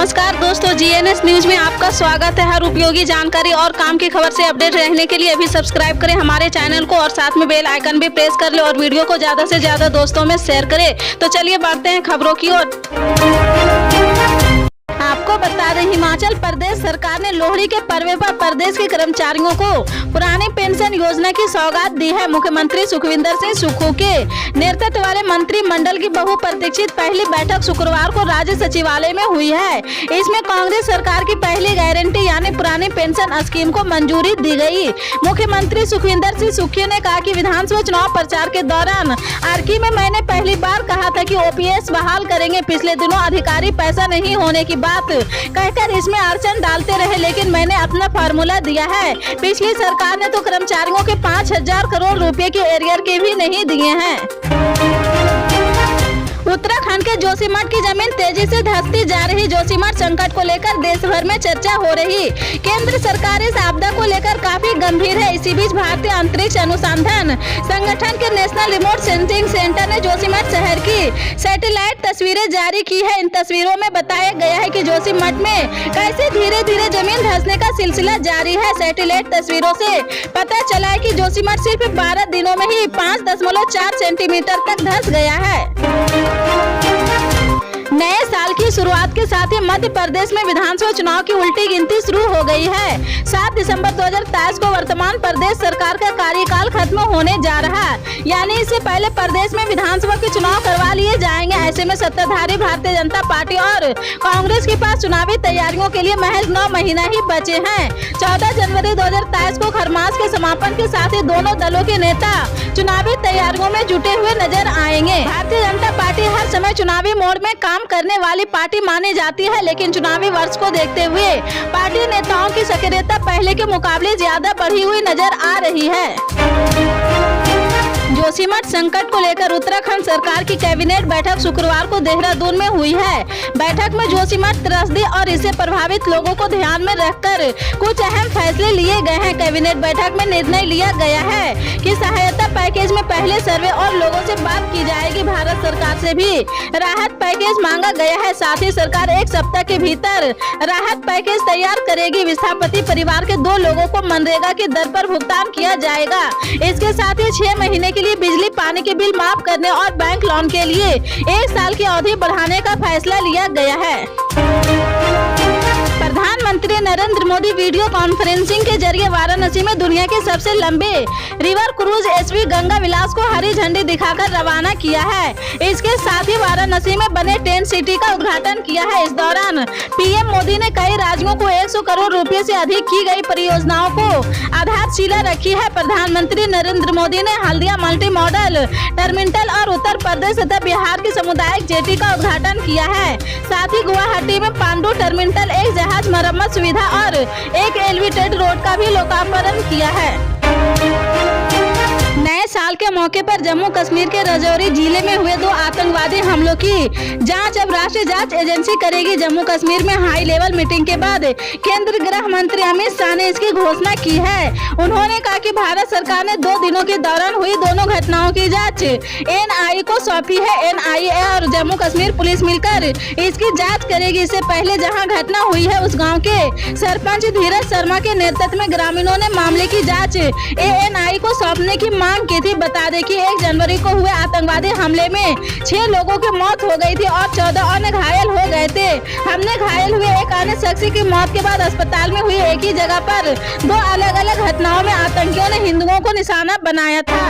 नमस्कार दोस्तों, GNS news में आपका स्वागत है। हर उपयोगी जानकारी और काम की खबर से अपडेट रहने के लिए अभी सब्सक्राइब करें हमारे चैनल को और साथ में बेल आइकन भी प्रेस कर ले और वीडियो को ज्यादा से ज्यादा दोस्तों में शेयर करें। तो चलिए बढ़ते हैं खबरों की ओर। आपको बता दें, हिमाचल प्रदेश सरकार ने लोहड़ी के पर्व पर प्रदेश के कर्मचारियों को पुरानी पेंशन योजना की सौगात दी है। मुख्यमंत्री सुखविंदर सिंह सुक्खू के नेतृत्व वाले मंत्रिमंडल की बहुप्रतीक्षित पहली बैठक शुक्रवार को राज्य सचिवालय में हुई है। इसमें कांग्रेस सरकार की पहली गारंटी यानी पुरानी पेंशन स्कीम को मंजूरी दी गई। मुख्यमंत्री सुखविंदर सिंह सुक्खू ने कहा कि विधानसभा चुनाव प्रचार के दौरान आर्की में मैंने पहली बार कहा था कि ओपीएस बहाल करेंगे। पिछले दिनों अधिकारी पैसा नहीं होने की बात कहकर इसमें अड़चन डालते रहे, लेकिन मैंने अपना फार्मूला दिया है। पिछली सरकार ने तो कर्मचारियों के 5,000 करोड़ रुपए के एरियर के भी नहीं दिए हैं। उत्तराखंड के जोशीमठ की जमीन तेजी से धंसती जा रही। जोशीमठ संकट को लेकर देश भर में चर्चा हो रही। केंद्र सरकार इस आपदा को लेकर काफी गंभीर है। इसी बीच भारतीय अंतरिक्ष अनुसंधान संगठन के नेशनल रिमोट सेंसिंग सेंटर ने जोशीमठ शहर की सैटेलाइट तस्वीरें जारी की है। इन तस्वीरों में बताया गया है कि जोशीमठ में कैसे धीरे धीरे जमीन धंसने का सिलसिला जारी है। सैटेलाइट तस्वीरों से पता चला है कि जोशीमठ सिर्फ 12 दिनों में ही 5.4 सेंटीमीटर तक धंस गया है। नए साल की शुरुआत के साथ ही मध्य प्रदेश में विधानसभा चुनाव की उल्टी गिनती शुरू हो गई है। 7 दिसंबर 2023 को वर्तमान प्रदेश सरकार का कार्यकाल खत्म होने जा रहा है, यानी इससे पहले प्रदेश में विधानसभा के चुनाव करवा लिए जाएंगे। ऐसे में सत्ताधारी भारतीय जनता पार्टी और कांग्रेस के पास चुनावी तैयारियों के लिए महज 9 महीना ही बचे हैं। 14 जनवरी 2023 को खरमास के समापन के साथ ही दोनों दलों के नेता चुनावी तैयारियों में जुटे हुए नजर आएंगे। भारतीय जनता पार्टी हर समय चुनावी मोड में काम करने वाली पार्टी मानी जाती है, लेकिन चुनावी वर्ष को देखते हुए पार्टी नेताओं की सक्रियता पहले के मुकाबले ज्यादा बढ़ी हुई नजर आ रही है। जोशीमठ संकट को लेकर उत्तराखंड सरकार की कैबिनेट बैठक शुक्रवार को देहरादून में हुई है। बैठक में जोशीमठ त्रसदी और इससे प्रभावित लोगों को ध्यान में रखकर कुछ अहम फैसले लिए गए हैं। कैबिनेट बैठक में निर्णय लिया गया है कि सहायता पैकेज में पहले सर्वे और लोगों से बात की जाएगी। भारत सरकार से भी राहत पैकेज मांगा गया है। साथ ही सरकार 1 सप्ताह के भीतर राहत पैकेज तैयार करेगी। विस्थापित परिवार के 2 लोगों को मनरेगा की दर पर भुगतान किया जाएगा। इसके साथ ही 6 महीने के लिए बिजली पानी के बिल माफ करने और बैंक लोन के लिए 1 साल की अवधि बढ़ाने का फैसला लिया गया है। प्रधानमंत्री नरेंद्र मोदी वीडियो कॉन्फ्रेंसिंग के जरिए वाराणसी में दुनिया के सबसे लंबे रिवर क्रूज एसवी गंगा विलास को हरी झंडी दिखाकर रवाना किया है। इसके साथ ही वाराणसी में बने टेंट सिटी का उद्घाटन किया है। इस दौरान पीएम मोदी ने कई राज्यों को 100 करोड़ रुपए से अधिक की गई परियोजनाओं को आधारशिला रखी है। प्रधानमंत्री नरेंद्र मोदी ने हल्दिया मल्टी मॉडल टर्मिनल और उत्तर प्रदेश तथा बिहार की सामुदायिक जेटी का उद्घाटन किया है। साथ ही गुवाहाटी में पांडु टर्मिनल, एक जहाज मरम्मत सुविधा और एक एलिवेटेड रोड का भी लोकार्पण किया है। नए साल के मौके पर जम्मू कश्मीर के राजौरी जिले में हुए 2 आतंकवादी हमलों की जांच अब राष्ट्रीय जांच एजेंसी करेगी। जम्मू कश्मीर में हाई लेवल मीटिंग के बाद केंद्रीय गृह मंत्री अमित शाह ने इसकी घोषणा की है। उन्होंने कहा कि भारत सरकार ने 2 दिनों के दौरान हुई दोनों घटनाओं की जांच एनआईए को सौंपी है। एनआईए और जम्मू कश्मीर पुलिस मिलकर इसकी जाँच करेगी। इससे पहले जहाँ घटना हुई है उस गाँव के सरपंच धीरज शर्मा के नेतृत्व में ग्रामीणों ने मामले की जाँच एएनआई को सौंपने की मांग की थी। बता दें कि 1 जनवरी को हुए आतंकवादी हमले में 6 लोगों की मौत हो गई थी और 14 अन्य घायल हो गए थे। हमने घायल हुए एक अन्य शख्स की मौत के बाद अस्पताल में हुई एक ही जगह पर 2 अलग अलग घटनाओं में आतंकियों ने हिंदुओं को निशाना बनाया था।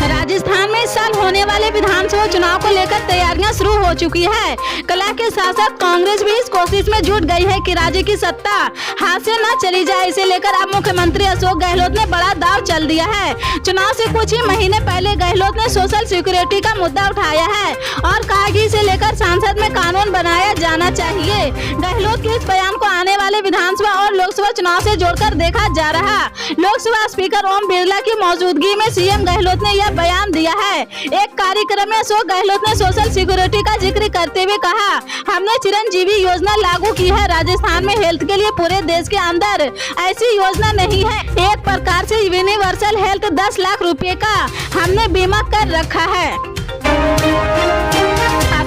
राजस्थान में इस साल होने वाले विधानसभा चुनाव को लेकर तैयारियां शुरू हो चुकी है। कला के साथ साथ कांग्रेस भी इस कोशिश में जुट गई है कि राज्य की सत्ता हाथ से न चली जाए। इसे लेकर अब मुख्यमंत्री अशोक गहलोत ने बड़ा दांव चल दिया है। चुनाव से कुछ ही महीने पहले गहलोत ने सोशल सिक्योरिटी का मुद्दा उठाया है और कहा कि इसे लेकर संसद में कानून बनाया जाना चाहिए। गहलोत के इस बयान को आने वाले विधानसभा और लोकसभा चुनाव से जोड़कर देखा जा रहा। लोकसभा स्पीकर ओम बिरला की मौजूदगी में सीएम गहलोत ने यह बयान दिया है। एक कार्यक्रम में अशोक गहलोत ने सोशल सिक्योरिटी का जिक्र करते हुए कहा, हमने चिरंजीवी योजना लागू की है। राजस्थान में हेल्थ के लिए पूरे देश के अंदर ऐसी योजना नहीं है। एक प्रकार से यूनिवर्सल हेल्थ 10 लाख रुपए का हमने बीमा कर रखा है।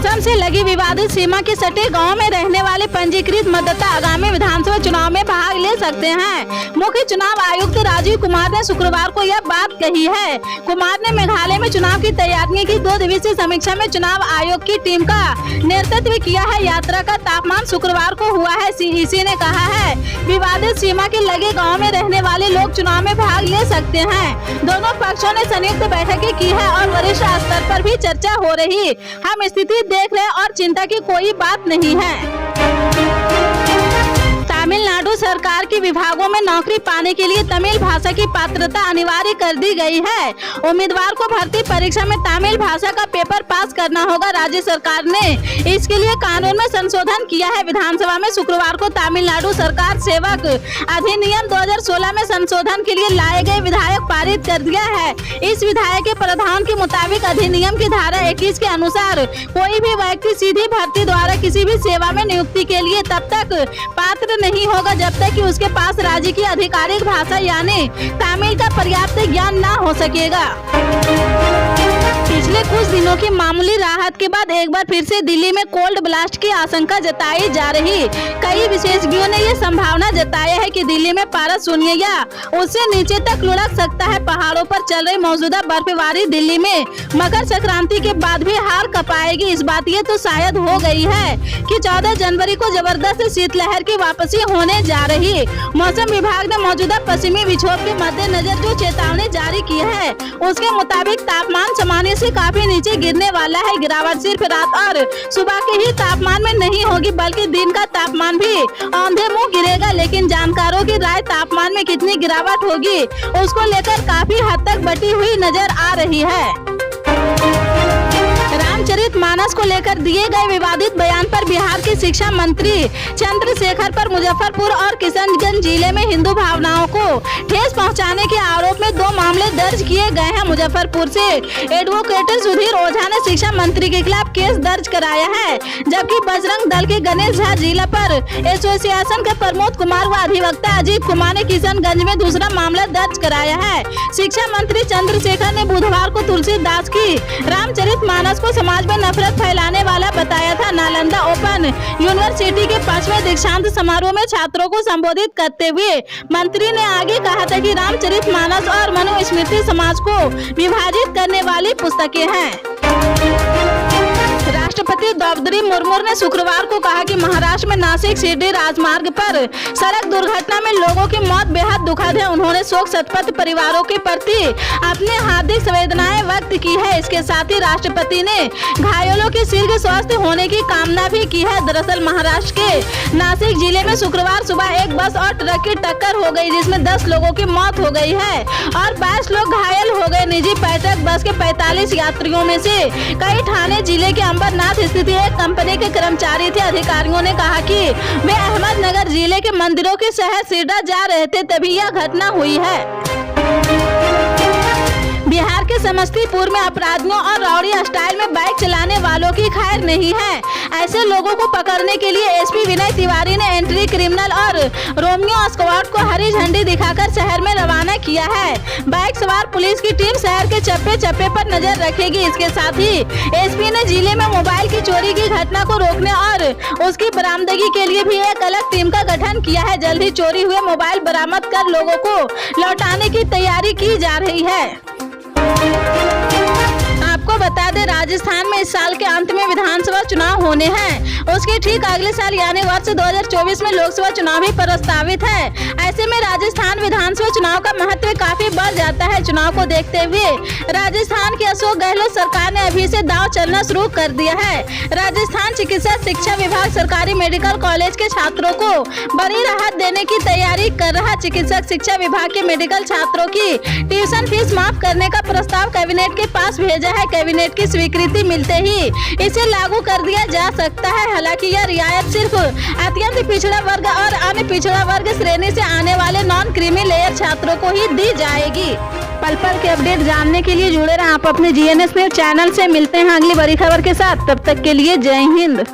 असम से लगी विवादित सीमा के सटे गांव में रहने वाले पंजीकृत मतदाता आगामी विधानसभा चुनाव में भाग ले सकते हैं। मुख्य चुनाव आयुक्त राजीव कुमार ने शुक्रवार को यह बात कही है। कुमार ने मेघालय में चुनाव की तैयारियों की 2 दिवसीय समीक्षा में चुनाव आयोग की टीम का नेतृत्व किया है। यात्रा का तापमान शुक्रवार को हुआ है। सीईसी ने कहा है विवादित सीमा के लगे गाँव में रहने वाले लोग चुनाव में भाग ले सकते हैं। दोनों पक्षों ने संयुक्त बैठकें की है और वरिष्ठ स्तर पर भी चर्चा हो रही। हम स्थिति देख रहे और चिंता की कोई बात नहीं है। तमिलनाडु सरकार के विभागों में नौकरी पाने के लिए तमिल भाषा की पात्रता अनिवार्य कर दी गई है। उम्मीदवार को भर्ती परीक्षा में तमिल भाषा का पेपर पास करना होगा। राज्य सरकार ने इसके लिए कानून में संशोधन किया है। विधानसभा में शुक्रवार को तमिलनाडु सरकार सेवक अधिनियम 2016 में संशोधन के लिए लाए गए विधेयक पारित कर दिया है। इस विधेयक के प्रावधान के मुताबिक अधिनियम की धारा 21 के अनुसार कोई भी व्यक्ति सीधी भर्ती द्वारा किसी भी सेवा में नियुक्ति के लिए तब तक पात्र नहीं होगा जब तक कि उसके पास राज्य की आधिकारिक भाषा यानी तमिल का पर्याप्त ज्ञान न हो सकेगा। पिछले कुछ दिनों की मामूली राहत के बाद एक बार फिर से दिल्ली में कोल्ड ब्लास्ट की आशंका जताई जा रही। कई विशेषज्ञों ने ये संभावना जताया है कि दिल्ली में पारा शून्य या उससे नीचे तक लुढ़क सकता है। पहाड़ों पर चल रही मौजूदा बर्फबारी दिल्ली में मकर संक्रांति के बाद भी हार कपाएगी। इस बात ये तो शायद हो गई है कि 14 जनवरी को जबरदस्त शीतलहर की वापसी होने जा रही। मौसम विभाग ने मौजूदा पश्चिमी विक्षोभ के मद्देनजर जो चेतावनी जारी की है उसके मुताबिक तापमान सामान्य से काफी नीचे गिरने वाला है। गिरावट सिर्फ रात और सुबह के ही तापमान में नहीं होगी बल्कि दिन का तापमान भी औंधे मुंह गिरेगा। लेकिन जानकारों की राय तापमान में कितनी गिरावट होगी उसको लेकर काफी हद तक बटी हुई नजर आ रही है। रामचरितमानस को लेकर दिए गए विवादित बयान पर बिहार के शिक्षा मंत्री चंद्रशेखर पर मुजफ्फरपुर और किशनगंज जिले में हिंदू भावनाओं को ठेस पहुंचाने के आरोप में 2 मामले दर्ज किए गए हैं। मुजफ्फरपुर से एडवोकेट सुधीर ओझा ने शिक्षा मंत्री के खिलाफ केस दर्ज कराया है, जबकि बजरंग दल के गणेश झा जिला पर एसोसिएशन के प्रमोद कुमार व अधिवक्ता अजीत कुमार ने किशनगंज में दूसरा मामला दर्ज कराया है। शिक्षा मंत्री चंद्रशेखर ने बुधवार को तुलसीदास की रामचरितमानस को समाज में नफरत फैलाने वाला बताया था। नालंदा ओपन यूनिवर्सिटी के 5वें दीक्षांत समारोह में छात्रों को संबोधित करते हुए मंत्री ने आगे कहा था कि रामचरितमानस और मनुस्मृति समाज को विभाजित करने वाली पुस्तकें हैं। राष्ट्रपति द्रौपदी मुर्मू ने शुक्रवार को कहा कि महाराष्ट्र में नासिक शिरडी राजमार्ग पर सड़क दुर्घटना में लोगों की मौत बेहद दुखद है। उन्होंने शोक संतप्त परिवारों के प्रति अपनी हार्दिक संवेदनाएं व्यक्त की है। इसके साथ ही राष्ट्रपति ने घायलों के शीघ्र स्वस्थ होने की कामना भी की है। दरअसल महाराष्ट्र के नासिक जिले में शुक्रवार सुबह एक बस और ट्रक की टक्कर हो गई जिसमें 10 लोगों की मौत हो गई है और 22 लोग घायल हो गए। निजी पर्यटक बस के 45 यात्रियों में से कई ठाणे जिले के अंबरनाथ स्थित एक कंपनी के कर्मचारी थे। अधिकारियों ने कहा कि वे अहमदनगर जिले के मंदिरों के शहर सिरडा जा रहे थे तभी यह घटना हुई है। बिहार के समस्तीपुर में अपराधियों और रौडी स्टाइल में बाइक चलाने वालों की खैर नहीं है। ऐसे लोगों को पकड़ने के लिए एसपी विनय तिवारी ने एंटी क्रिमिनल और रोमियो स्क्वाड को हरी झंडी दिखाकर शहर में रवाना किया है। बाइक सवार पुलिस की टीम शहर के चप्पे चप्पे पर नजर रखेगी। इसके साथ ही एसपी ने जिले में मोबाइल की चोरी की घटना को रोकने और उसकी बरामदगी के लिए भी एक अलग टीम का गठन किया है। जल्द ही चोरी हुए मोबाइल बरामद कर लोगों को लौटाने की तैयारी की जा रही है। आपको बता दें राजस्थान में इस साल के अंत में विधानसभा चुनाव होने हैं। उसके ठीक अगले साल यानी वर्ष 2024 में लोकसभा चुनाव भी प्रस्तावित है। ऐसे में राजस्थान विधानसभा चुनाव का महत्व काफी बढ़ जाता है। चुनाव को देखते हुए राजस्थान की अशोक गहलोत सरकार ने अभी से दांव चलना शुरू कर दिया है। राजस्थान चिकित्सा शिक्षा विभाग सरकारी मेडिकल कॉलेज के छात्रों को बड़ी राहत देने की तैयारी कर रहा। चिकित्सा शिक्षा विभाग के मेडिकल छात्रों की ट्यूशन फीस माफ करने का प्रस्ताव कैबिनेट के पास भेजा है। कैबिनेट की स्वीकृति मिलते ही इसे लागू कर दिया जा सकता है। हालांकि यह रियायत सिर्फ अत्यंत पिछड़ा वर्ग और अन्य पिछड़ा वर्ग श्रेणी से आने वाले नॉन क्रीमी लेयर छात्रों को ही दी जाएगी। पल पल के अपडेट जानने के लिए जुड़े रहें आप अपने GNS न्यूज़ चैनल से। मिलते हैं अगली बड़ी खबर के साथ, तब तक के लिए जय हिंद।